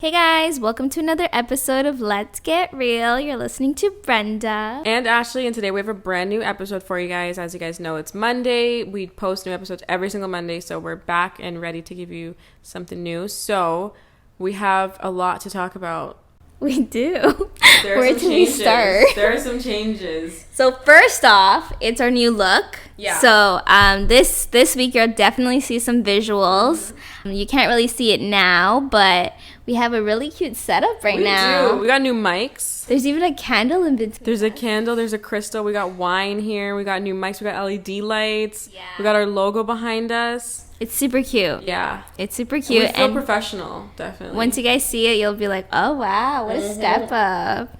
Hey guys, welcome to another episode of Let's Get Real. You're listening to Brenda and Ashley, and today we have a brand new episode for you guys. As you guys know, it's Monday. We post new episodes every single Monday, so we're back and ready to give you something new. So we have a lot to talk about. We do. Where do we start? There are some changes. So first off, it's our new look. Yeah. So this week you'll definitely see some visuals. You can't really see it now, but we have a really cute setup right now. We do. We got new mics. There's even a candle in between. There's a candle. There's a crystal. We got wine here. We got new mics. We got LED lights. Yeah. We got our logo behind us. It's super cute. Yeah. It's super cute. We feel professional, definitely. Once you guys see it, you'll be like, oh, wow, what a step up.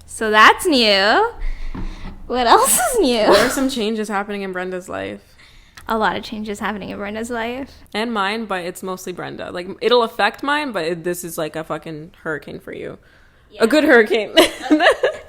So that's new. What else is new? There are some changes happening in Brenda's life. A lot of changes happening in Brenda's life. And mine, but it's mostly Brenda. Like, it'll affect mine, but this is like a fucking hurricane for you. Yeah. A good hurricane.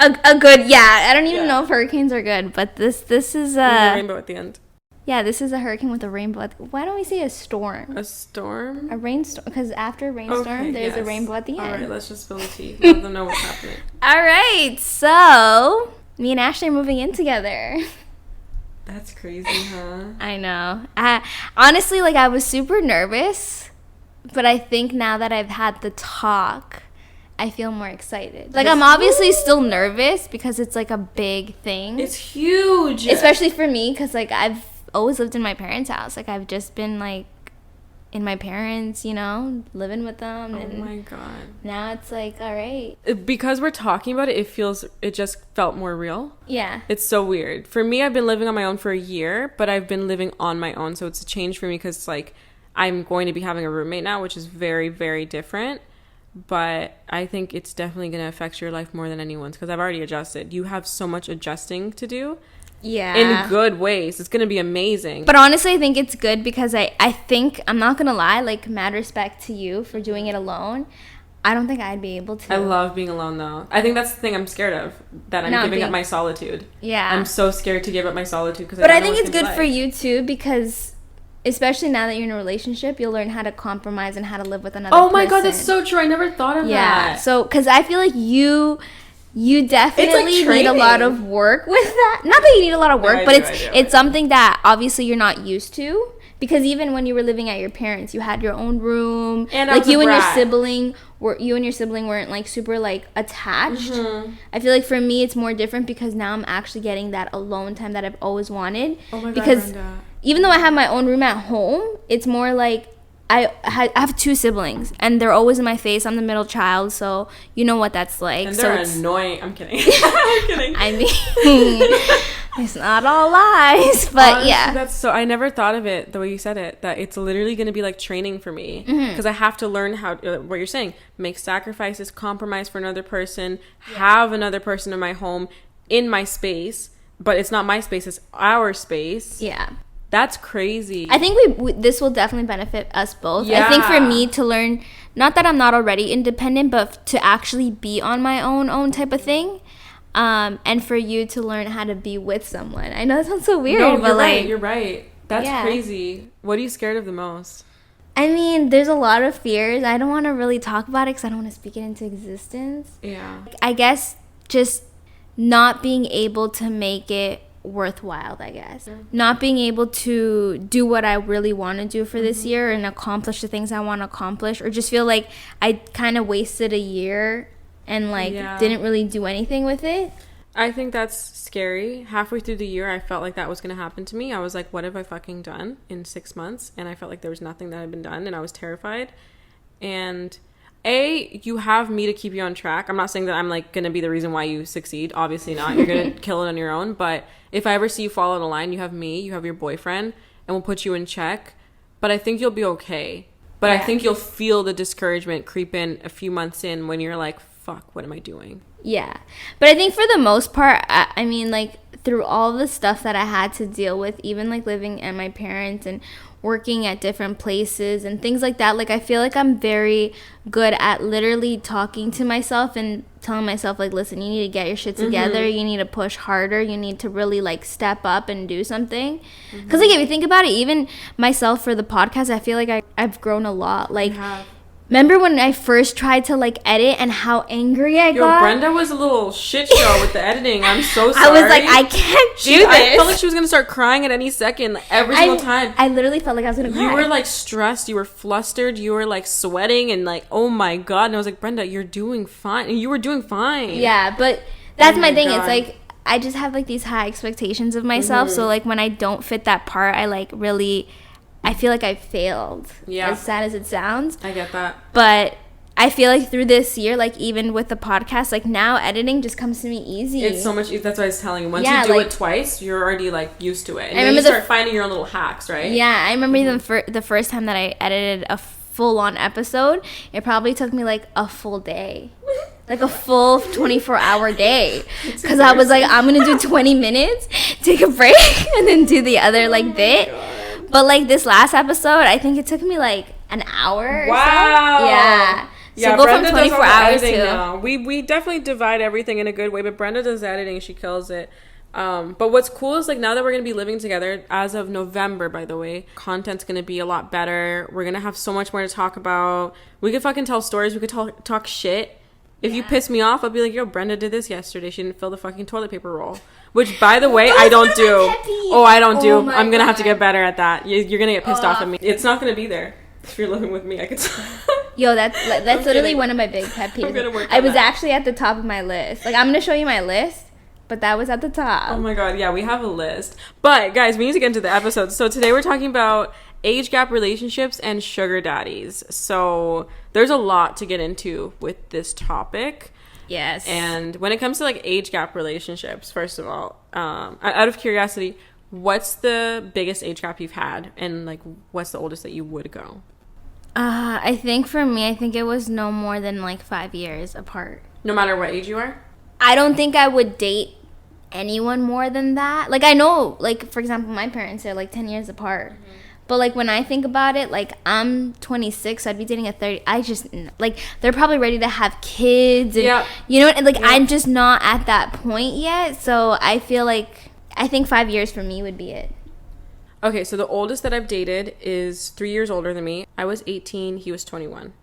a good, yeah. I don't even know if hurricanes are good, but this is a rainbow at the end. Yeah, this is a hurricane with a rainbow. Why don't we say a storm? A storm? A rainstorm. Because after a rainstorm, there's a rainbow at the end. All right, let's just spill the tea. Let them know what's happening. All right, so me and Ashley are moving in together. That's crazy, huh? I know. Honestly, I was super nervous, but I think now that I've had the talk, I feel more excited. I'm obviously still nervous because it's a big thing. It's huge. Especially for me because I've always lived in my parents' house. I've just been in my parents, living with them. Oh my God. Now it's all right. Because we're talking about it, it just felt more real. Yeah. It's so weird. For me, I've been living on my own for a year, but I've been living on my own. So it's a change for me because I'm going to be having a roommate now, which is very, very different. But I think it's definitely going to affect your life more than anyone's because I've already adjusted. You have so much adjusting to do. Yeah. In good ways. It's going to be amazing. But honestly, I think it's good because I think, I'm not going to lie, mad respect to you for doing it alone. I don't think I'd be able to. I love being alone, though. I think that's the thing I'm scared of, that I'm giving up my solitude. Yeah. I'm so scared to give up my solitude. But I think it's good for you, too, because especially now that you're in a relationship, you'll learn how to compromise and how to live with another person. Oh my God, that's so true. I never thought of that. Yeah. So, because I feel like you definitely need a lot of work with that. Not that you need a lot of work, but it's something that obviously you're not used to. Because even when you were living at your parents, you had your own room. And you and your sibling weren't super attached. Mm-hmm. I feel like for me it's more different because now I'm actually getting that alone time that I've always wanted. Oh my God, because Brenda. Even though I have my own room at home, it's more I have two siblings, and they're always in my face. I'm the middle child, so you know what that's like. And they're annoying. I'm kidding. I'm kidding. I mean, it's not all lies, but honestly, yeah. I never thought of it the way you said it, that it's literally going to be training for me. Because I have to learn how, what you're saying, make sacrifices, compromise for another person, have another person in my home, in my space, but it's not my space, it's our space. Yeah. That's crazy. I think this will definitely benefit us both. Yeah. I think for me to learn, not that I'm not already independent, but to actually be on my own type of thing. And for you to learn how to be with someone. I know that sounds so weird, no, but you're right. That's crazy. What are you scared of the most? I mean, there's a lot of fears. I don't want to really talk about it because I don't want to speak it into existence. Yeah. I guess just not being able to make it worthwhile, I guess. Not being able to do what I really want to do for this year and accomplish the things I want to accomplish, or just feel like I kind of wasted a year and didn't really do anything with it. I think that's scary. Halfway through the year, I felt like that was going to happen to me. I was like, what have I fucking done in 6 months? And I felt like there was nothing that had been done, and I was terrified. And you have me to keep you on track. I'm not saying that I'm going to be the reason why you succeed. Obviously not. You're going to kill it on your own. But if I ever see you fall out of line, you have me, you have your boyfriend, and we'll put you in check. But I think you'll be okay. But I think you'll feel the discouragement creep in a few months in when you're like, fuck, what am I doing? Yeah. But I think for the most part, I mean, through all the stuff that I had to deal with, even living at my parents and working at different places and things like that, I feel like I'm very good at literally talking to myself and telling myself listen, you need to get your shit together. You need to push harder. You need to really step up and do something. Because if you think about it, even myself for the podcast, I feel like I've grown a lot. Remember when I first tried to like edit and how angry I got? Brenda was a little shit show with the editing. I'm so sorry. I was like, I can't do this. I felt like she was gonna start crying at any second, like, every single time. I literally felt like I was gonna cry. You were like stressed. You were flustered. You were like sweating and like, oh my god. And I was like, Brenda, you're doing fine. And you were doing fine. Yeah, but that's my thing. God. It's like I just have like these high expectations of myself. So like when I don't fit that part, I like really, I feel like I failed. Yeah. As sad as it sounds. I get that. But I feel like through this year, like even with the podcast, like now editing just comes to me easy. It's so much easy. That's what I was telling you. Once you do it twice, you're already like used to it. And then you start finding your own little hacks, right? Yeah, I remember the first time that I edited a full-on episode, it probably took me like a full day. Like a full 24-hour day. Because I was like, I'm going to do 20 minutes, take a break, and then do the other like bit. But like this last episode, I think it took me like an hour. Wow. So. Yeah. Yeah, so go Brenda from 24 hours to... now. We definitely divide everything in a good way, but Brenda does editing. She kills it. But what's cool is like now that we're going to be living together as of November, by the way, content's going to be a lot better. We're going to have so much more to talk about. We could fucking tell stories. We could talk shit. If you piss me off, I'll be like, yo, Brenda did this yesterday. She didn't fill the fucking toilet paper roll. Which, by the way, I don't do. Oh, I don't do. I'm going to have to get better at that. You're going to get pissed off at me. It's not going to be there. If you're living with me, I could... Yo, that's literally one of my big pet peeves. I'm gonna work on I was that. Actually at the top of my list. Like, I'm going to show you my list, but that was at the top. Oh my god, yeah, we have a list. But, guys, we need to get into the episode. So today we're talking about age gap relationships and sugar daddies. So there's a lot to get into with this topic. Yes. And when it comes to, like, age gap relationships, first of all, out of curiosity, what's the biggest age gap you've had? And, like, what's the oldest that you would go? I think for me, I think it was no more than like 5 years apart. No matter what age you are? I don't think I would date anyone more than that. Like, I know, like, for example, my parents are like 10 years apart. Mm-hmm. But like when I think about it, like I'm 26, so I'd be dating a 30. I just like they're probably ready to have kids, and you know, and like I'm just not at that point yet. So I feel like I think 5 years for me would be it. Okay, so the oldest that I've dated is 3 years older than me. I was 18, he was 21.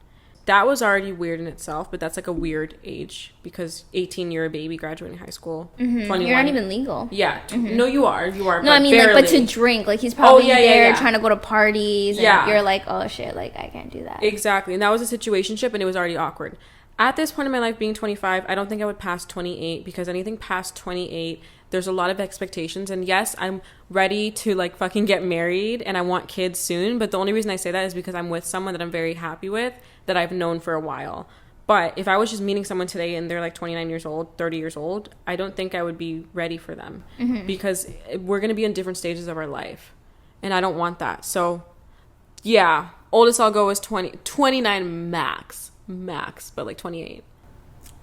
That was already weird in itself, but that's like a weird age because 18, you're a baby graduating high school. Mm-hmm. 21. You're not even legal. Yeah. Mm-hmm. No, you are. You are. No, I mean, barely. like, but to drink. Like, he's probably there trying to go to parties. And you're like, oh, shit, like, I can't do that. Exactly. And that was a situationship, and it was already awkward. At this point in my life, being 25, I don't think I would pass 28 because anything past 28, there's a lot of expectations. And yes, I'm ready to like fucking get married and I want kids soon. But the only reason I say that is because I'm with someone that I'm very happy with that I've known for a while. But if I was just meeting someone today and they're like 29 years old, 30 years old, I don't think I would be ready for them because we're going to be in different stages of our life. And I don't want that. So yeah, oldest I'll go is 29 max, but like 28.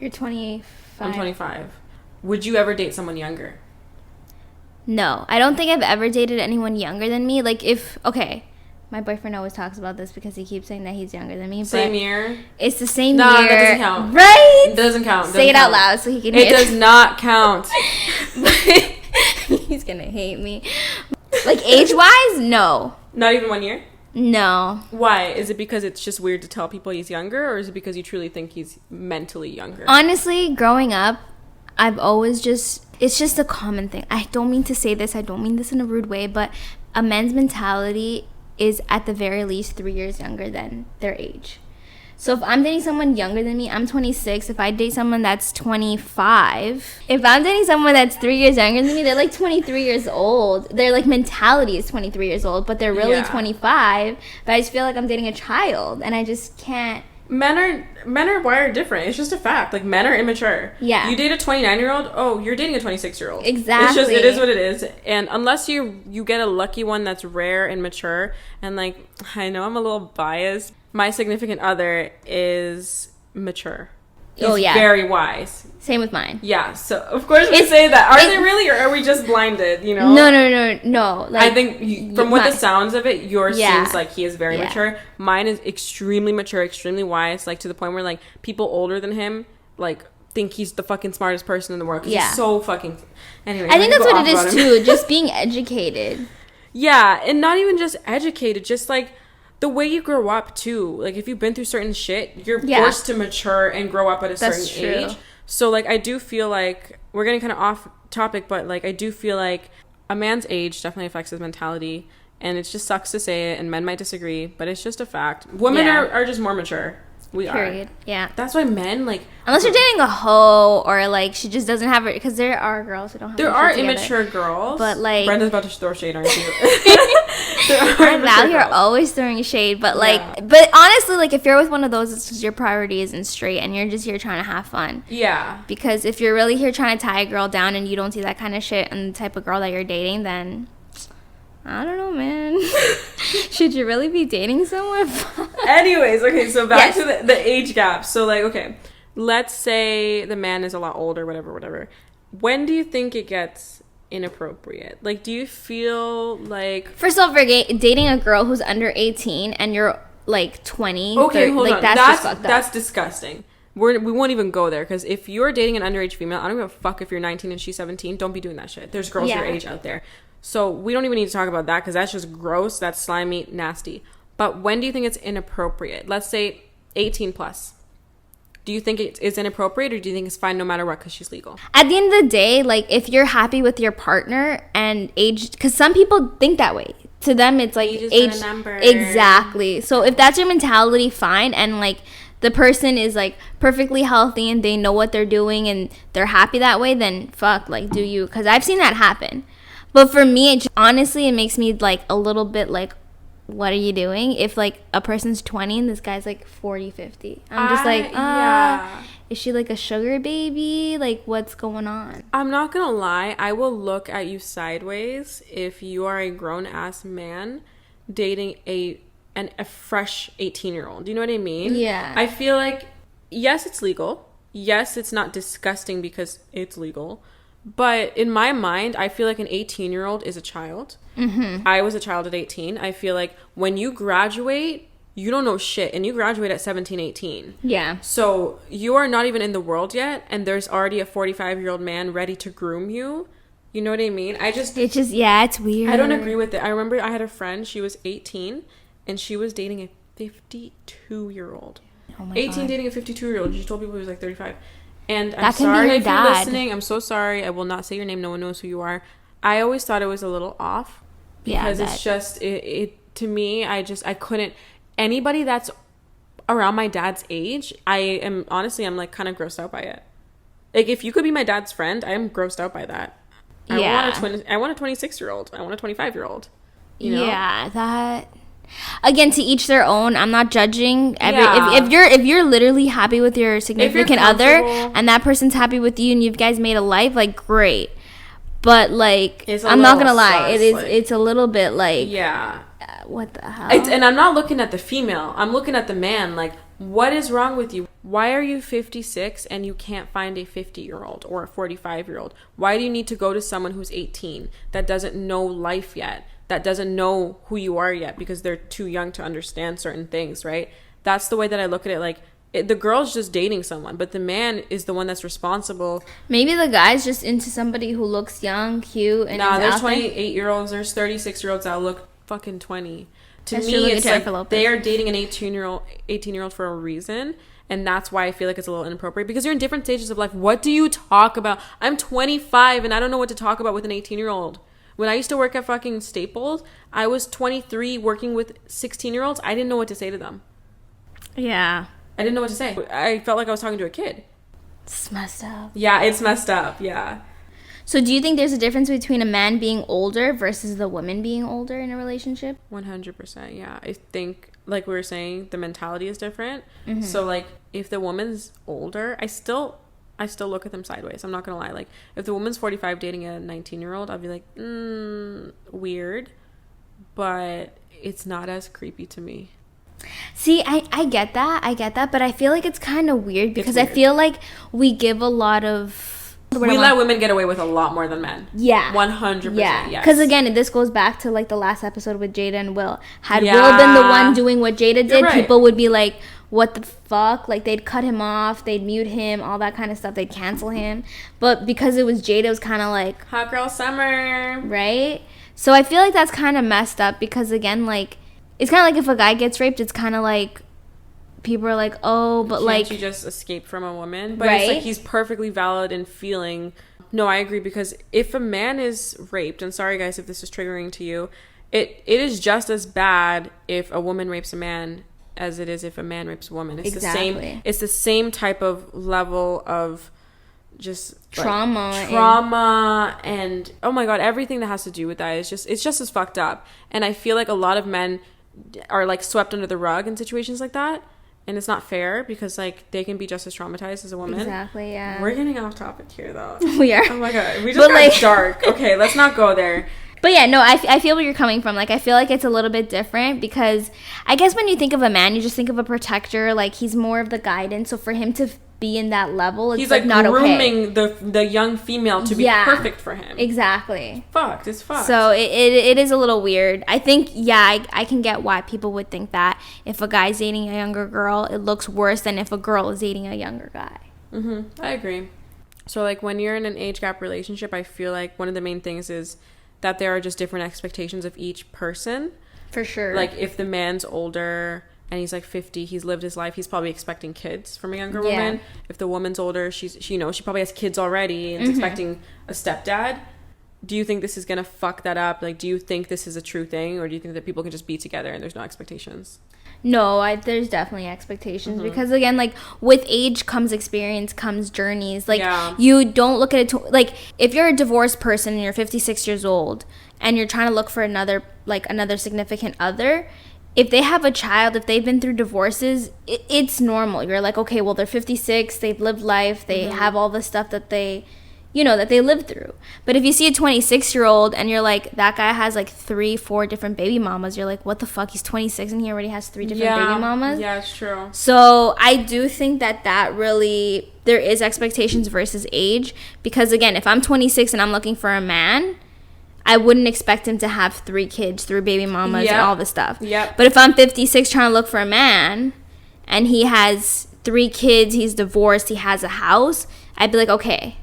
You're 25. I'm 25. Would you ever date someone younger? No, I don't think I've ever dated anyone younger than me. Like okay, my boyfriend always talks about this because he keeps saying that he's younger than me. Same year? It's the same year. No, that doesn't count. Right? It doesn't count. Say it out loud so he can hear it. It does not count. He's going to hate me. Like age-wise, no. Not even 1 year? No. Why? Is it because it's just weird to tell people he's younger, or is it because you truly think he's mentally younger? Honestly, growing up, I've always it's just a common thing. I don't mean to say this. I don't mean this in a rude way, but a man's mentality is at the very least 3 years younger than their age. So if I'm dating someone younger than me, I'm 26. If I date someone that's 25, if I'm dating someone that's 3 years younger than me, they're like 23 years old. Their like mentality is 23 years old, but they're really 25. But I just feel like I'm dating a child, and I just can't. Men are wired different. It's just a fact. Like, men are immature. Yeah. You date a 29-year-old, oh, you're dating a 26-year-old. Exactly. It is what it is. And unless you get a lucky one that's rare and mature, and like, I know I'm a little biased, my significant other is mature. He's very wise. Same with mine. Yeah, so of course we say that. Are they really, or are we just blinded, you know? No. Like, I think from what the sounds of it, yours seems like he is very mature. Mine is extremely mature, extremely wise, like to the point where like people older than him like think he's the fucking smartest person in the world because he's so fucking... Anyway, I think that's what it is too, just being educated. Yeah, and not even just educated, just like the way you grow up too. Like if you've been through certain shit, you're forced to mature and grow up at a certain age. So like I do feel like we're getting kind of off topic, but like I do feel like a man's age definitely affects his mentality, and it just sucks to say it, and men might disagree, but it's just a fact. Women are just more mature. We Period. are. Yeah. That's why men, like... Unless you're dating a hoe, or, like, she just doesn't have it... Because there are girls who don't have There are immature girls. But, like... Brenda's about to throw shade, aren't you? I'm out here always throwing shade. But, like... Yeah. But, honestly, like, if you're with one of those, it's because your priority isn't straight, and you're just here trying to have fun. Yeah. Because if you're really here trying to tie a girl down, and you don't see that kind of shit in the type of girl that you're dating, then... I don't know, man. Should you really be dating someone? Anyways, okay, so back to the age gap. So, like, okay, let's say the man is a lot older, whatever. When do you think it gets inappropriate? Like, do you feel like... First off, for dating a girl who's under 18 and you're, like, 20. Okay, 30, hold like, on. That's just fucked up. That's disgusting. We won't even go there, because if you're dating an underage female, I don't give a fuck if you're 19 and she's 17. Don't be doing that shit. There's girls your age out there. So we don't even need to talk about that, because that's just gross. That's slimy, nasty. But when do you think it's inappropriate? Let's say 18 plus. Do you think it's inappropriate, or do you think it's fine no matter what because she's legal? At the end of the day, like, if you're happy with your partner and age, because some people think that way. To them, it's like age. A number. Exactly. So if that's your mentality, fine. And, like, the person is, like, perfectly healthy and they know what they're doing and they're happy that way, then fuck, like, do you. Because I've seen that happen. But for me, honestly, it makes me, like, a little bit, like, what are you doing? If, like, a person's 20 and this guy's, like, 40, 50. I'm just like, is she, like, a sugar baby? Like, what's going on? I'm not going to lie. I will look at you sideways if you are a grown-ass man dating a fresh 18-year-old. Do you know what I mean? Yeah. I feel like, yes, it's legal. Yes, it's not disgusting because it's legal. But in my mind, I feel like an 18-year-old is a child. Mm-hmm. I was a child at 18. I feel like when you graduate, you don't know shit. And you graduate at 17, 18. Yeah. So you are not even in the world yet. And there's already a 45-year-old man ready to groom you. You know what I mean? It's weird. I don't agree with it. I remember I had a friend. She was 18. And she was dating a 52-year-old. Oh my 18 God. dating a 52-year-old. She told people he was like 35. And I'm that can sorry be her if dad. you're listening. I'm so sorry. I will not say your name. No one knows who you are. I always thought it was a little off. Because it's just, it to me, I couldn't. Anybody that's around my dad's age, I'm like kind of grossed out by it. Like, if you could be my dad's friend, I am grossed out by that. I want a 26-year-old. I want a 25-year-old. You know? Yeah, that... Again, to each their own. I'm not judging. If you're literally happy with your significant other and that person's happy with you and you guys made a life, like, great. But, like, I'm not gonna lie, it's a little bit like, what the hell? And I'm not looking at the female. I'm looking at the man. Like, what is wrong with you? Why are you 56 and you can't find a 50-year-old or a 45-year-old? Why do you need to go to someone who's 18 that doesn't know life yet? That doesn't know who you are yet because they're too young to understand certain things, right? That's the way that I look at it. Like, the girl's just dating someone, but the man is the one that's responsible. Maybe the guy's just into somebody who looks young, cute, and there's 28-year-olds, there's 36-year-olds that look fucking 20. To that's me, it's like they are dating an 18-year-old for a reason, and that's why I feel like it's a little inappropriate, because you're in different stages of life. What do you talk about? I'm 25, and I don't know what to talk about with an 18-year-old. When I used to work at fucking Staples, I was 23 working with 16-year-olds. I didn't know what to say to them. Yeah. I didn't know what to say. I felt like I was talking to a kid. It's messed up. Yeah, it's messed up. Yeah. So do you think there's a difference between a man being older versus the woman being older in a relationship? 100%, yeah. I think, like we were saying, the mentality is different. Mm-hmm. So, like, if the woman's older, I still look at them sideways. I'm not gonna lie. Like, if the woman's 45 dating a 19-year-old, I'll be like, weird. But it's not as creepy to me. See, I get that, but I feel like it's kind of weird because I feel like we give a lot of... We let women get away with a lot more than men. Yeah. 100%, yeah. Yes. Because, again, this goes back to, like, the last episode with Jada and Will. Had Will been the one doing what Jada did, people would be like, what the fuck? Like, they'd cut him off, they'd mute him, all that kind of stuff. They'd cancel him. But because it was Jada, it was kind of like... Hot girl summer. Right? So I feel like that's kind of messed up because, again, like... it's kind of like if a guy gets raped, it's kind of like people are like, oh, but Can't like you just escape from a woman? But right? It's like he's perfectly valid in feeling. No, I agree, because if a man is raped, and sorry guys if this is triggering to you, it is just as bad if a woman rapes a man as it is if a man rapes a woman. It's exactly. the same. It's the same type of level of just trauma and oh my god, everything that has to do with that is just, it's just as fucked up. And I feel like a lot of men are like swept under the rug in situations like that, and it's not fair because like they can be just as traumatized as a woman. Exactly. Yeah, we're getting off topic here though. We are. Oh my god, we just got like dark. Okay, let's not go there. But yeah, no, I feel where you're coming from. Like, I feel like it's a little bit different because I guess when you think of a man, you just think of a protector. Like, he's more of the guidance. So for him to be in that level, it's he's like not grooming okay. the young female to be perfect for him. Exactly. Fucked. It's fucked. So it is a little weird. I think, yeah, I can get why people would think that if a guy's dating a younger girl, it looks worse than if a girl is dating a younger guy. I agree. So, like, when you're in an age gap relationship, I feel like one of the main things is that there are just different expectations of each person. For sure. Like, if the man's older and he's like 50, he's lived his life, he's probably expecting kids from a younger woman. If the woman's older, she probably has kids already and is expecting a stepdad. Do you think this is gonna fuck that up? Like, do you think this is a true thing, or do you think that people can just be together and there's no expectations? No, there's definitely expectations because, again, like, with age comes experience, comes journeys. Like, you don't look at it like, if you're a divorced person and you're 56 years old and you're trying to look for another significant other, if they have a child, if they've been through divorces, it's normal. You're like, okay, well, they're 56, they've lived life, they have all the stuff that they lived through. But if you see a 26-year-old and you're like, that guy has like 3-4 different baby mamas, you're like, what the fuck? He's 26 and he already has 3 different baby mamas? Yeah, it's true. So I do think that really, there is expectations versus age. Because again, if I'm 26 and I'm looking for a man, I wouldn't expect him to have 3 kids, 3 baby mamas, and all this stuff. But if I'm 56 trying to look for a man and he has 3 kids, he's divorced, he has a house, I'd be like, okay.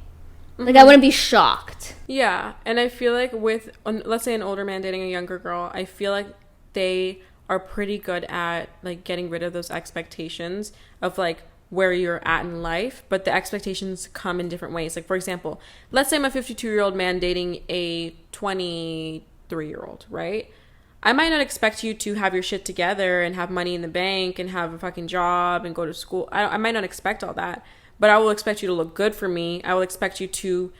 Like, I wouldn't be shocked. Yeah, and I feel like with, let's say, an older man dating a younger girl, I feel like they are pretty good at, like, getting rid of those expectations of, like, where you're at in life, but the expectations come in different ways. Like, for example, let's say I'm a 52-year-old man dating a 23-year-old, right? I might not expect you to have your shit together and have money in the bank and have a fucking job and go to school. I might not expect all that. But I will expect you to look good for me. I will expect you to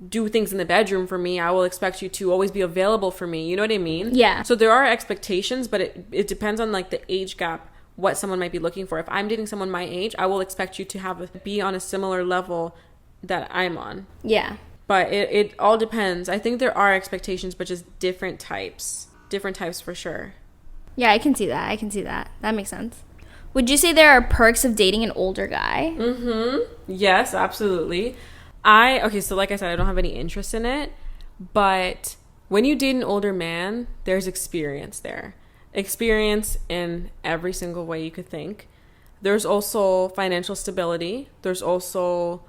do things in the bedroom for me. I will expect you to always be available for me. You know what I mean? Yeah. So there are expectations, but it depends on, like, the age gap, what someone might be looking for. If I'm dating someone my age, I will expect you to be on a similar level that I'm on. Yeah. But it all depends. I think there are expectations, but just different types. Different types for sure. Yeah, I can see that. That makes sense. Would you say there are perks of dating an older guy? Yes, absolutely. Okay, so like I said, I don't have any interest in it. But when you date an older man, there's experience there. Experience in every single way you could think. There's also financial stability. There's also,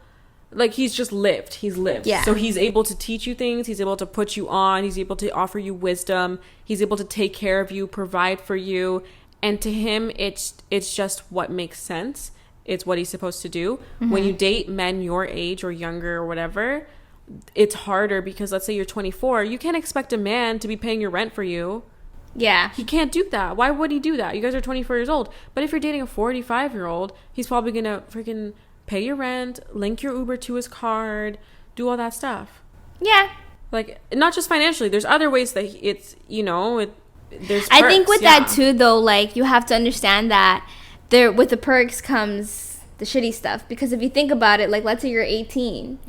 like, he's lived. Yeah. So he's able to teach you things. He's able to put you on. He's able to offer you wisdom. He's able to take care of you, provide for you. And to him, it's just what makes sense. It's what he's supposed to do. When you date men your age or younger or whatever, it's harder because, let's say you're 24, you can't expect a man to be paying your rent for you. Yeah. He can't do that. Why would he do that? You guys are 24 years old. But if you're dating a 45-year-old, he's probably going to freaking pay your rent, link your Uber to his card, do all that stuff. Yeah. Like, not just financially. There's other ways that it's, there's perks. I think with that too, though, like, you have to understand that there, with the perks comes the shitty stuff. Because if you think about it, like, let's say you're 18,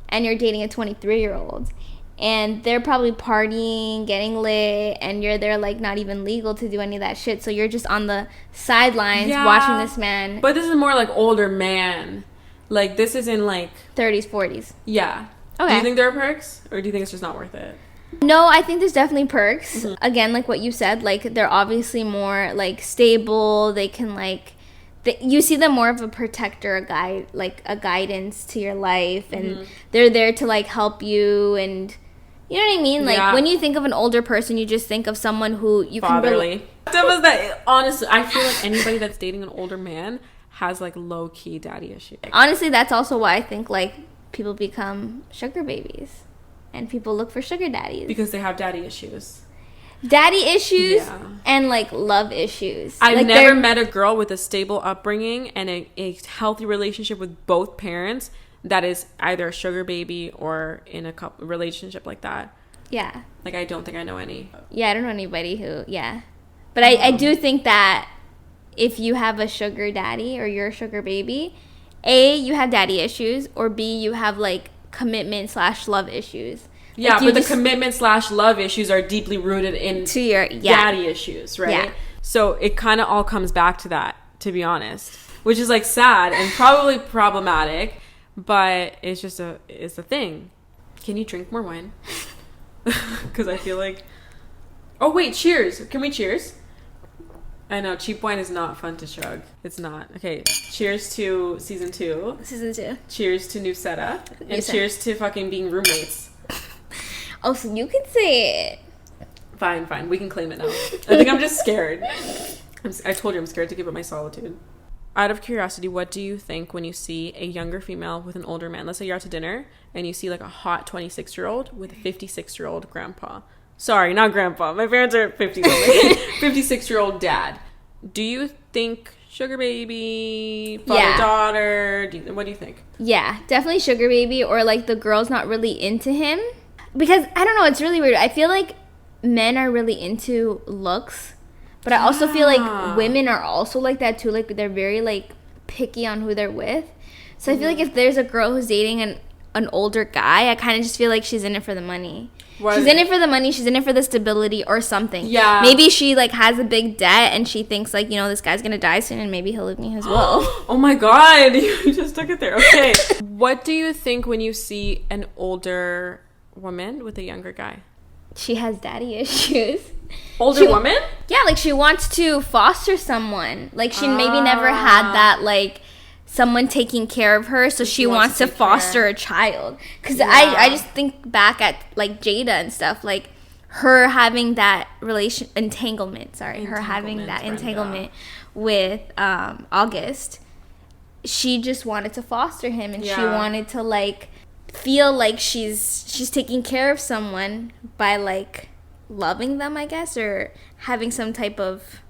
and you're dating a 23-year-old, and they're probably partying, getting lit, and you're there, like, not even legal to do any of that shit. So you're just on the sidelines watching this man. But this is more like older man. Like, this is in, like, 30s, 40s. Yeah. Okay. Do you think there are perks, or do you think it's just not worth it? No, I think there's definitely perks. Again, like what you said, like, they're obviously more, like, stable. They can, like, you see them more of a protector, a guide, like a guidance to your life, and they're there to, like, help you, and you know what I mean? Like, when you think of an older person, you just think of someone who you Fatherly. That was that. Honestly, I feel like anybody that's dating an older man has like low key daddy issues. Honestly, that's also why I think like people become sugar babies, and people look for sugar daddies because they have daddy issues. Daddy issues and like love issues. I've like, never met a girl with a stable upbringing and a healthy relationship with both parents that is either a sugar baby or in a couple relationship like that. Yeah. Like, I don't think I know any. Yeah, I don't know anybody who, But I do think that if you have a sugar daddy or you're a sugar baby, A, you have daddy issues, or B, you have like commitment/love issues. Yeah, like, but the commitment/love issues are deeply rooted into your daddy issues, right? Yeah. So it kind of all comes back to that, to be honest, which is like sad and probably problematic, but it's just it's a thing. Can you drink more wine? Because I feel like... Oh, wait, cheers. Can we cheers? I know, cheap wine is not fun to chug. It's not. Okay, cheers to season 2. Season 2. Cheers to new setup. And cheers to fucking being roommates. Oh, so you can say it. Fine. We can claim it now. I think I'm just scared. I told you I'm scared to give up my solitude. Out of curiosity, what do you think when you see a younger female with an older man? Let's say you're out to dinner and you see like a hot 26-year-old with a 56-year-old grandpa. Sorry, not grandpa. My parents are 50 something. 56-year-old dad. Do you think sugar baby, father-daughter? What do you think? Yeah, definitely sugar baby, or like the girl's not really into him. Because, I don't know, it's really weird. I feel like men are really into looks, but I also feel like women are also like that too. Like, they're very, like, picky on who they're with. So I feel like if there's a girl who's dating an older guy, I kind of just feel like she's in it for the money. What? She's in it for the money, she's in it for the stability or something. Yeah. Maybe she, like, has a big debt and she thinks, like, you know, this guy's gonna die soon and maybe he'll leave me as well. Oh my god, you just took it there. Okay. What do you think when you see an older woman with a younger guy? She has daddy issues. Older woman? Yeah, like she wants to foster someone. Like she maybe never had that, like, someone taking care of her, so she wants to foster a child. Because I just think back at like Jada and stuff, like her having that entanglement with August. She just wanted to foster him, and she wanted to like feel like she's taking care of someone by like loving them, I guess, or having some type of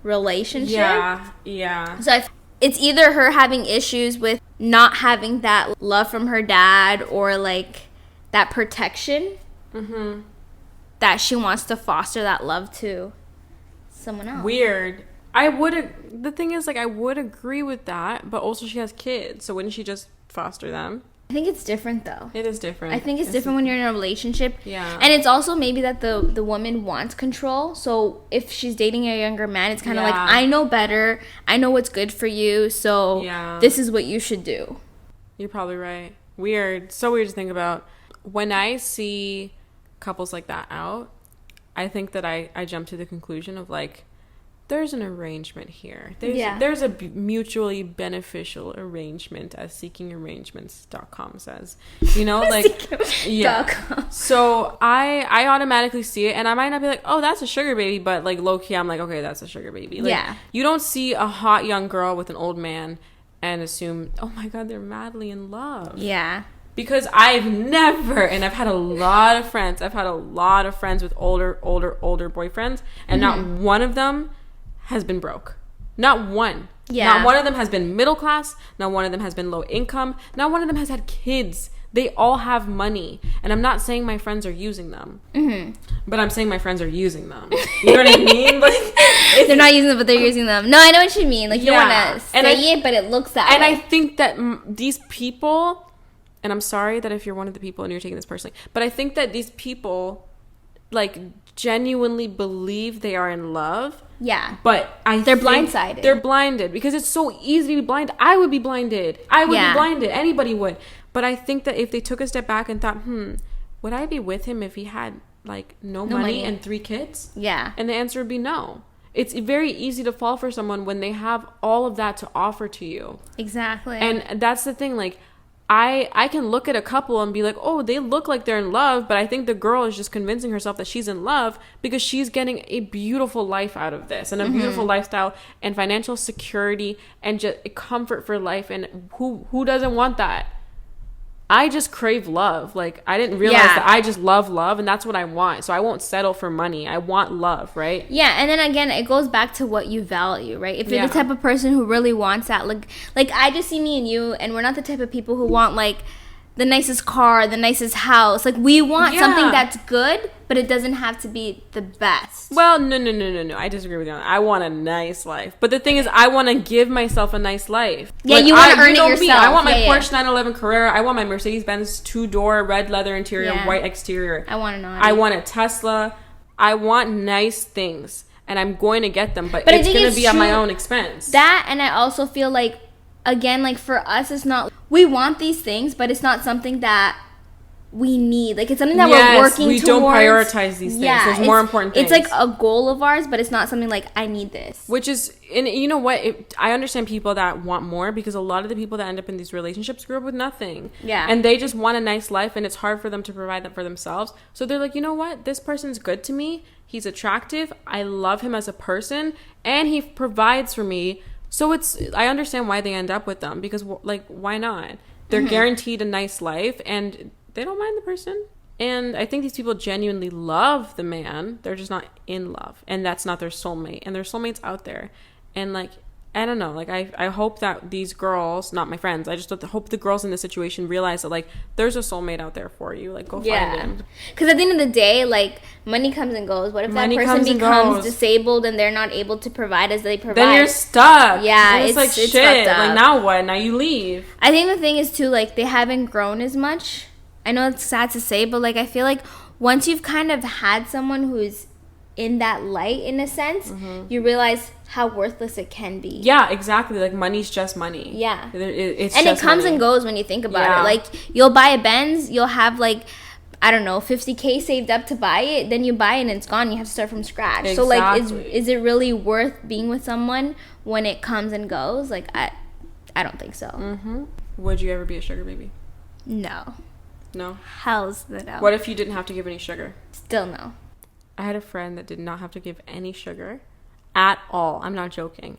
relationship. Yeah. So it's either her having issues with not having that love from her dad, or like that protection that she wants to foster that love to someone else. Weird. The thing is, like, I would agree with that, but also she has kids, so wouldn't she just foster them? I think it's different, though. It is different. I think it's different when you're in a relationship. Yeah. And it's also maybe that the woman wants control. So if she's dating a younger man, it's kind of like, I know better. I know what's good for you. So this is what you should do. You're probably right. Weird. So weird to think about. When I see couples like that out, I think that I jump to the conclusion of, like, there's an arrangement here. There's a mutually beneficial arrangement, as seekingarrangements.com says. You know, like, So I automatically see it, and I might not be like, oh, that's a sugar baby, but like low key, I'm like, okay, that's a sugar baby. Like, you don't see a hot young girl with an old man and assume, oh my god, they're madly in love. Yeah. Because I've never, and I've had a lot of friends with older boyfriends, and not one of them has been broke. Not one. Yeah. Not one of them has been middle class. Not one of them has been low income. Not one of them has had kids. They all have money. And I'm not saying my friends are using them. But I'm saying my friends are using them. You know what I mean? Like, they're not using them, but they're using them. No, I know what you mean. Like, you don't want to say it, but it looks that way. And I think that these people, and I'm sorry that if you're one of the people and you're taking this personally, but I think that these people, like, genuinely believe they are in love. Yeah. But they're blindsided. They're blinded because it's so easy to be blind. I would be blinded. I would be blinded. Anybody would. But I think that if they took a step back and thought, would I be with him if he had, like, no money and 3 kids? Yeah. And the answer would be no. It's very easy to fall for someone when they have all of that to offer to you. Exactly. And that's the thing, like, I can look at a couple and be like, oh, they look like they're in love, but I think the girl is just convincing herself that she's in love because she's getting a beautiful life out of this and a beautiful lifestyle and financial security and just comfort for life. And who doesn't want that? I just crave love. Like, I didn't realize that I just love, and that's what I want. So I won't settle for money. I want love, right? Yeah, and then again, it goes back to what you value, right? If you're the type of person who really wants that, like I just see me and you, and we're not the type of people who want, like, the nicest car, the nicest house. Like, we want something that's good, but it doesn't have to be the best. Well, no. I disagree with you on that. I want a nice life. But the thing is, I want to give myself a nice life. Yeah, like, you want to earn it yourself. I want my Porsche 911 Carrera. I want my Mercedes-Benz 2-door, red leather interior, white exterior. I want an Audi. I want a Tesla. I want nice things. And I'm going to get them, but it's going to be at my own expense. That, and I also feel like, again, like, for us, it's not, we want these things, but it's not something that we need. Like, it's something that we're working towards. We don't prioritize these things. There's more important things. It's like a goal of ours, but it's not something like, I need this. Which is, and you know what? I understand people that want more, because a lot of the people that end up in these relationships grew up with nothing. Yeah. And they just want a nice life, and it's hard for them to provide that for themselves. So they're like, you know what? This person's good to me. He's attractive. I love him as a person, and he provides for me. So I understand why they end up with them, because, like, why not? They're guaranteed a nice life, and they don't mind the person. And I think these people genuinely love the man. They're just not in love, and that's not their soulmate. And their soulmate's out there. And, like, I don't know. Like, I hope that these girls, not my friends, I just hope the girls in this situation realize that, like, there's a soulmate out there for you. Like, go find him. Because at the end of the day, like, money comes and goes. What if that person becomes disabled and they're not able to provide as they provide? Then you're stuck. Yeah, and it's like, shit. Like, now what? Now you leave. I think the thing is, too, like, they haven't grown as much. I know it's sad to say, but, like, I feel like once you've kind of had someone who's in that light, in a sense, you realize how worthless it can be. Yeah, exactly. Like, money's just money. Yeah. It's and just it comes money. and goes when you think about it. Like, you'll buy a Benz, you'll have, like, I don't know, $50K saved up to buy it, then you buy it and it's gone. You have to start from scratch. Exactly. So, like, is it really worth being with someone when it comes and goes? Like, I don't think so. Would you ever be a sugar baby? No. No? Hell's the no. What if you didn't have to give any sugar? Still no. I had a friend that did not have to give any sugar at all. I'm not joking.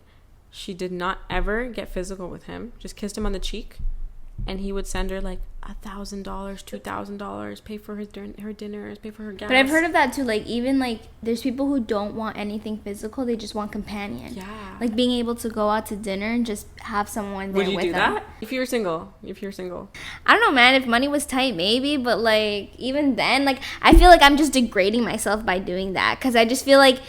She did not ever get physical with him. Just kissed him on the cheek, and he would send her like $1,000, $2,000, pay for her dinners, pay for her gas. But I've heard of that too. Like, even like, there's people who don't want anything physical; they just want companion. Yeah. Like, being able to go out to dinner and just have someone there with them. Would you do that if you were single? I don't know, man. If money was tight, maybe. But, like, even then, like, I feel like I'm just degrading myself by doing that, because I just feel like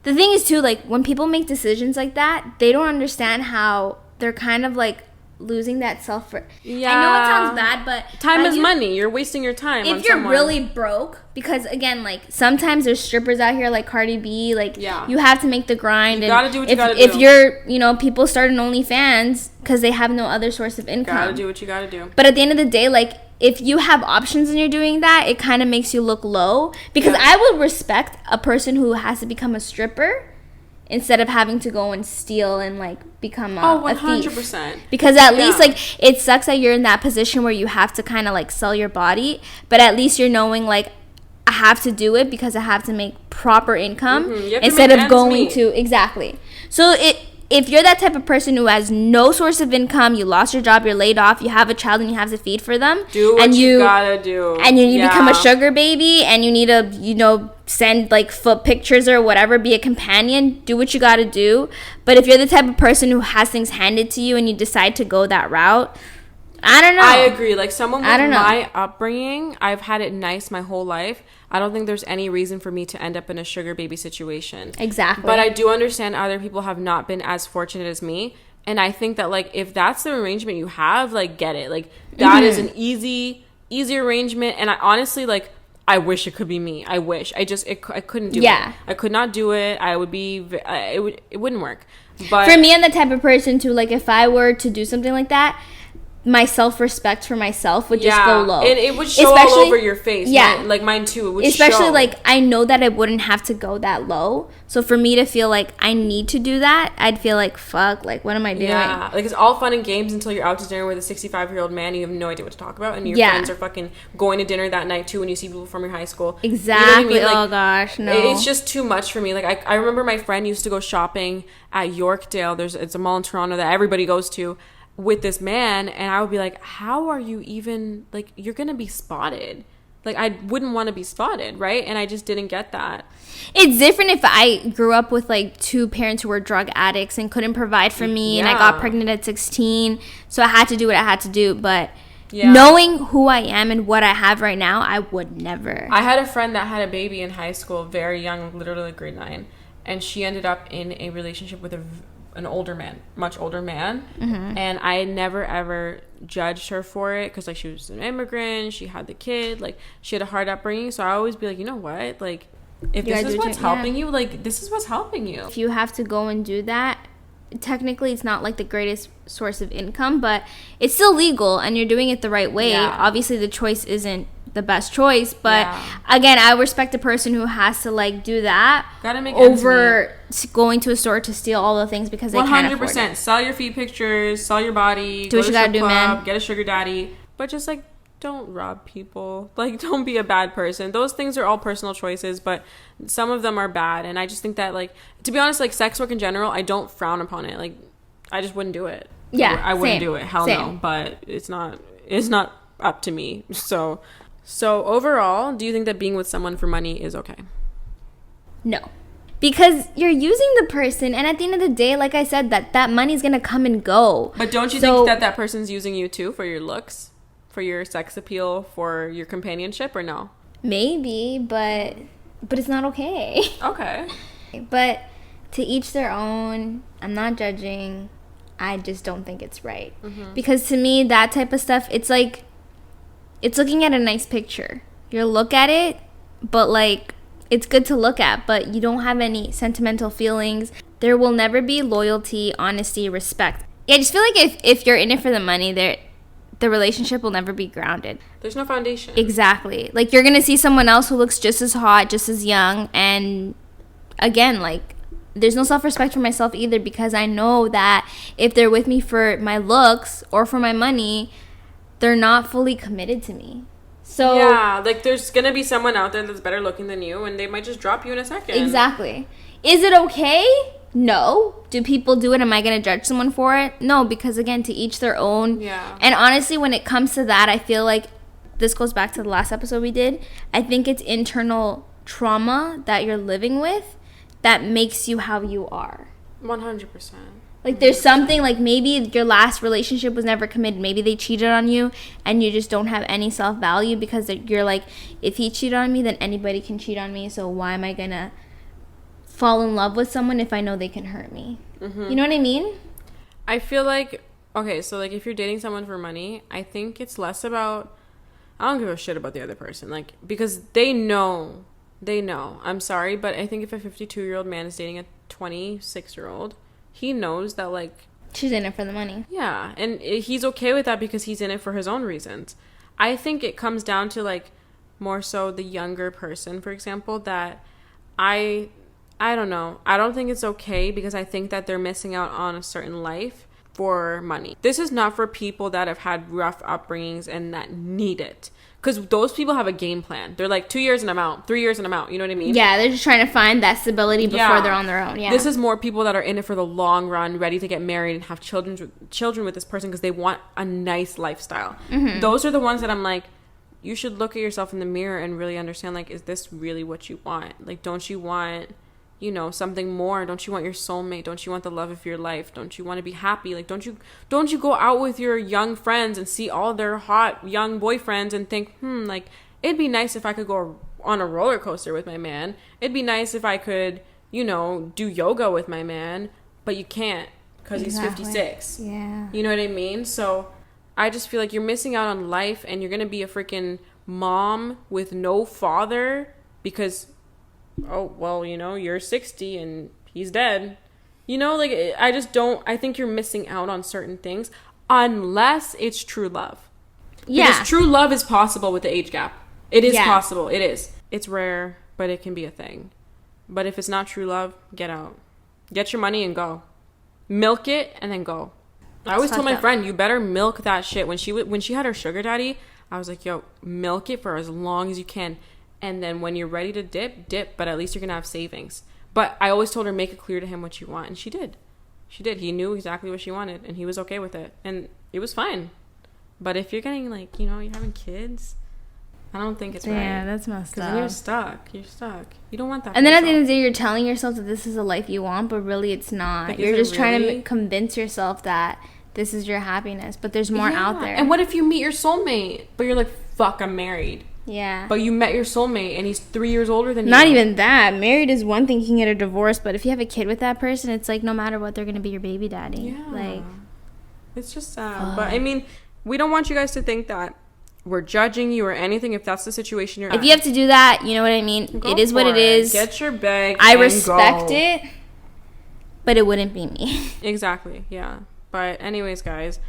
the thing is too, like, when people make decisions like that, they don't understand how they're kind of like losing that self. Yeah. I know it sounds bad, but time is money. You're wasting your time. If you're really broke, because again, like, sometimes there's strippers out here like Cardi B, like, you have to make the grind. You gotta do what you gotta do. If you're, people start an OnlyFans because they have no other source of income. Gotta do what you gotta do. But at the end of the day, like, if you have options and you're doing that, it kind of makes you look low. Because I would respect a person who has to become a stripper instead of having to go and steal and, like, become a thief. 100%. Because at least, like, it sucks that you're in that position where you have to kind of, like, sell your body. But at least you're knowing, like, I have to do it because I have to make proper income instead of going to... Exactly. So if you're that type of person who has no source of income, you lost your job, you're laid off, you have a child and you have to feed for them, do what you gotta do, and you become a sugar baby, and you need to send, like, foot pictures or whatever, be a companion, do what you gotta do. But if you're the type of person who has things handed to you and you decide to go that route, I don't know. I agree. Like, someone with my upbringing, I've had it nice my whole life. I don't think there's any reason for me to end up in a sugar baby situation. Exactly. But I do understand other people have not been as fortunate as me. And I think that, like, if that's the arrangement you have, like, get it. Like, that is an easy arrangement. And I honestly, like, I wish it could be me. I wish. I couldn't do it. I could not do it. I would be, it wouldn't work. But for me, I'm the type of person to, like, if I were to do something like that, my self-respect for myself would just go low. And it would show all over your face. Yeah. Like mine too. It would especially show. like I know that I wouldn't have to go that low. So for me to feel like I need to do that, I'd feel like, fuck, like what am I doing? Yeah. Like it's all fun and games until you're out to dinner with a 65-year-old man and you have no idea what to talk about, and your friends are fucking going to dinner that night too when you see people from your high school. Exactly. You know what I mean? Oh gosh, no. It's just too much for me. Like I remember my friend used to go shopping at Yorkdale. It's a mall in Toronto that everybody goes to, with this man, and I would be like, how are you even, like, you're gonna be spotted. Like, I wouldn't want to be spotted, right? And I just didn't get that. It's different if I grew up with like two parents who were drug addicts and couldn't provide for me, and I got pregnant at 16, so I had to do what I had to do. But knowing who I am and what I have right now, I would never. I had a friend that had a baby in high school, very young, literally grade 9, and she ended up in a relationship with an older man, much older man. And I had never ever judged her for it, because like she was an immigrant, she had the kid, like she had a hard upbringing. So I always be like, you know what, like if this is what's helping you, like this is what's helping you. If you have to go and do that, technically it's not like the greatest source of income, but it's still legal and you're doing it the right way. Obviously the choice isn't the best choice, but again, I respect a person who has to like do that over going to a store to steal all the things because they can't afford it. 100%. Sell your feet pictures, sell your body, do what you gotta do, man. Get a sugar daddy, but just like don't rob people. Like don't be a bad person. Those things are all personal choices, but some of them are bad, and I just think that, like, to be honest, like sex work in general, I don't frown upon it. Like I just wouldn't do it. I wouldn't do it. Hell no. But it's not up to me. So overall, do you think that being with someone for money is okay? No. Because you're using the person, and at the end of the day, like I said, that money's going to come and go. But don't you think that person's using you too for your looks, for your sex appeal, for your companionship, or no? Maybe, but it's not okay. Okay. But to each their own. I'm not judging. I just don't think it's right. Because to me, that type of stuff, it's like, it's looking at a nice picture. You look at it, but like it's good to look at, but you don't have any sentimental feelings. There will never be loyalty, honesty, respect. I just feel like if you're in it for the money, the relationship will never be grounded. There's no foundation. Exactly. Like you're gonna see someone else who looks just as hot, just as young, and again, like there's no self-respect for myself either, because I know that if they're with me for my looks or for my money, they're not fully committed to me. So yeah, like there's gonna be someone out there that's better looking than you, and they might just drop you in a second. Exactly. Is it okay? No. Do people do it? Am I gonna judge someone for it? No, because again, to each their own. Yeah. And honestly, when it comes to that, I feel like this goes back to the last episode we did. I think it's internal trauma that you're living with that makes you how you are. 100%. Like there's something, like maybe your last relationship was never committed. Maybe they cheated on you and you just don't have any self-value, because you're like, if he cheated on me, then anybody can cheat on me. So why am I going to fall in love with someone if I know they can hurt me? You know what I mean? I feel like, okay, so like if you're dating someone for money, I think it's less about, I don't give a shit about the other person. Like, because they know. I'm sorry, but I think if a 52-year-old man is dating a 26-year-old, he knows that, like, she's in it for the money. Yeah, and he's okay with that because he's in it for his own reasons. I think it comes down to, like, more so the younger person, for example, that I don't know. I don't think it's okay, because I think that they're missing out on a certain life for money. This is not for people that have had rough upbringings and that need it. Because those people have a game plan. They're like 2 years and I'm out, 3 years and I'm out. You know what I mean? Yeah, they're just trying to find that stability before they're on their own. Yeah. This is more people that are in it for the long run, ready to get married and have children with this person because they want a nice lifestyle. Those are the ones that I'm like, you should look at yourself in the mirror and really understand, like, is this really what you want? Like, don't you want, you know, something more? Don't you want your soulmate? Don't you want the love of your life? Don't you want to be happy? Like, don't you go out with your young friends and see all their hot young boyfriends and think, like, it'd be nice if I could go on a roller coaster with my man. It'd be nice if I could, you know, do yoga with my man, but you can't because he's 56. Yeah. You know what I mean? So I just feel like you're missing out on life, and you're going to be a freaking mom with no father because, oh, well, you know, you're 60 and he's dead. You know, like, I just don't, I think you're missing out on certain things. unless it's true love. Yeah. Because true love is possible with the age gap. It is possible. It is. It's rare, but it can be a thing. But if it's not true love, get out. Get your money and go. Milk it and then go. I always told my friend, you better milk that shit. When she had her sugar daddy, I was like, yo, milk it for as long as you can. And then when you're ready to dip, but at least you're going to have savings. But I always told her, make it clear to him what you want. And she did. He knew exactly what she wanted, and he was okay with it. And it was fine. But if you're getting, like, you know, you're having kids, I don't think it's right. Yeah, that's messed up. Because then you're stuck. You don't want that. And then at the end of the day, you're telling yourself that this is a life you want, but really it's not. Like, you're just trying to convince yourself that this is your happiness, but there's more out there. And what if you meet your soulmate, but you're like, fuck, I'm married. Yeah. But you met your soulmate, and he's 3 years older than you. Not even that. Married is one thing, you can get a divorce, but if you have a kid with that person, it's like no matter what, they're going to be your baby daddy. Yeah. Like, it's just sad. But, I mean, we don't want you guys to think that we're judging you or anything if that's the situation you're in. If you have to do that, you know what I mean? It is what it is. Get your bag. I respect it, but it wouldn't be me. Exactly, yeah. But anyways, guys,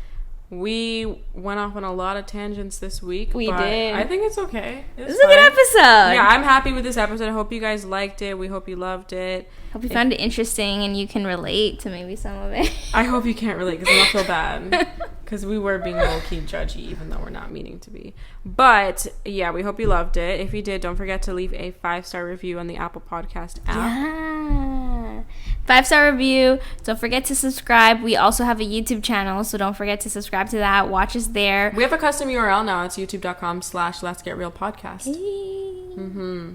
we went off on a lot of tangents this week. We did. I think it's okay. This is a good episode. Yeah, I'm happy with this episode. I hope you guys liked it. We hope you loved it. Hope you found it interesting and you can relate to maybe some of it. I hope you can't relate because I don't feel bad. Because we were being low-key judgy, even though we're not meaning to be. But, yeah, we hope you loved it. If you did, don't forget to leave a 5-star review on the Apple Podcast app. Yeah. 5-star review. Don't forget to subscribe. We also have a YouTube channel, so don't forget to subscribe to that. Watch us there. We have a custom URL now. It's youtube.com/letsgetrealpodcast. Hey.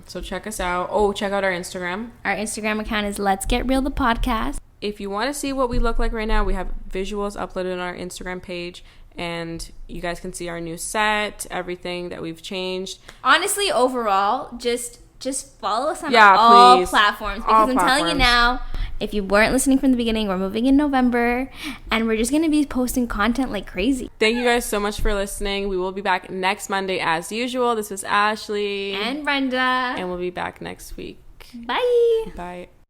So check us out. Oh, check out our Instagram. Our Instagram account is Let's Get Real the Podcast. If you want to see what we look like right now, we have visuals uploaded on our Instagram page, and you guys can see our new set, everything that we've changed. Honestly, overall, just follow us on all please. Platforms, because I'm telling you now, if you weren't listening from the beginning, we're moving in November, and we're just going to be posting content like crazy. Thank you guys so much for listening. We will be back next Monday as usual. This was Ashley. And Brenda. And we'll be back next week. Bye. Bye.